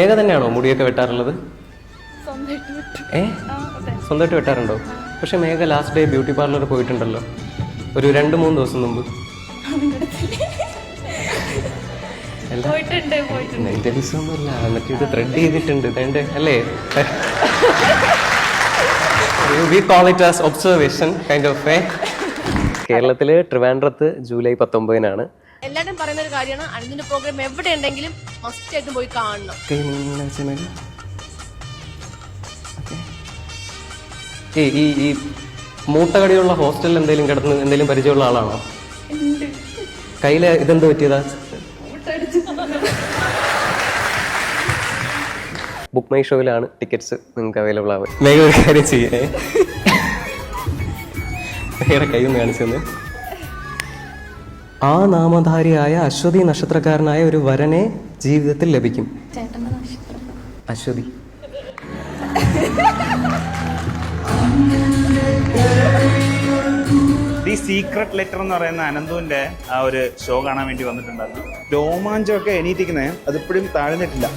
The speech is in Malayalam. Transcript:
മേഘ തന്നെയാണോ മുടിയൊക്കെ വെട്ടാറുള്ളത്? സ്വന്തമായിട്ട് വെട്ടാറുണ്ടോ? പക്ഷെ മേഘ ലാസ്റ്റ് ഡേ ബ്യൂട്ടി പാർലർ പോയിട്ടുണ്ടല്ലോ ഒരു 2-3 ദിവസം മുമ്പ്. എന്റെ ദിവസമൊന്നുമല്ല, എന്നിട്ട് ഇത് ത്രെഡ് ചെയ്തിട്ടുണ്ട് വേണ്ടേ അല്ലേ? We call it as observation kind of way. കേരളത്തില് ട്രിവാൻഡ്രത്ത് ജൂലൈ 19-നാണ്. എല്ലാരും പറയുന്ന ഒരു കാര്യമാണ്, അനുജിന്റെ പ്രോഗ്രാം എവിടെ ഉണ്ടെങ്കിലും മസ്റ്റ് ആയിട്ട് പോയി കാണണം. ഈ മൂട്ടകടിയുള്ള ഹോസ്റ്റലിൽ എന്തെങ്കിലും കിടന്ന് എന്തെങ്കിലും പരിചയമുള്ള ആളാണോ? കയ്യില് ഇതെന്ത് പറ്റിയതാ? ബുക്ക് മൈ ഷോയിലാണ് ടിക്കറ്റ്സ് നിങ്ങൾക്ക് അവൈലബിൾ ആവുക. വേഗം ഒരു കാര്യം ചെയ്യേ, വേറെ കൈയൊന്ന് കാണിച്ചു തന്നെ. ആ നാമധാരിയായ അശ്വതി നക്ഷത്രക്കാരനായ ഒരു വരനെ ജീവിതത്തിൽ ലഭിക്കും. അശ്വതി. ദി സീക്രട്ട് ലെറ്റർ എന്ന് പറയുന്ന അനന്തുവിന്റെ ആ ഒരു ഷോ കാണാൻ വേണ്ടി വന്നിട്ടുണ്ടായിരുന്നു. രോമാഞ്ചമൊക്കെ എണീറ്റിക്കുന്നത് അതിപ്പോഴും താഴ്ന്നിട്ടില്ല.